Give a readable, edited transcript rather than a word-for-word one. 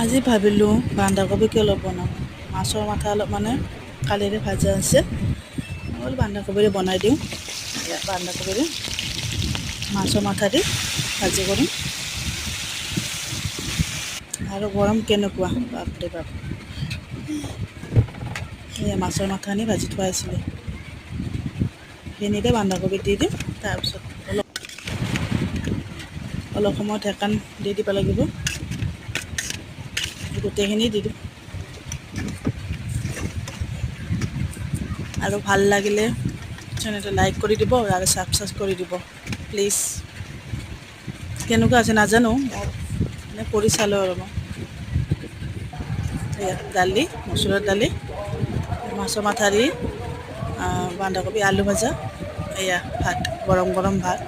আজি ভাবিলোঁ বন্ধাকবিকে অলপ বনাওঁ। মাছৰ মাথা অলপ মানে কালিৰে ভাজা আছে, অলপ বন্ধাকবিৰে বনাই দিওঁ। বন্ধাকবিৰে মাছৰ মাথা দি ভাজি কৰিম। আৰু গৰম কেনেকুৱা, বাপৰে বাপ। এয়া মাছৰ মাথা আনি ভাজি থোৱা আছিলে, সেইখিনিতে বন্ধাকবি দি দিম। তাৰপিছত অলপ সময় ঢাকন দি দিব লাগিব, গোটেইখিনি দি দিম। আৰু ভাল লাগিলে চেনেলটো লাইক কৰি দিব আৰু ছাবস্ক্ৰাইব কৰি দিব প্লিজ। কেনেকুৱা আছে নাজানো, মই কৰি চালোঁ আৰু মই এয়া দালি, মচুৰৰ দালি, মাছৰ মাথা দি বন্ধাকবি আলু ভাজা, এয়া ভাত, গৰম গৰম ভাত।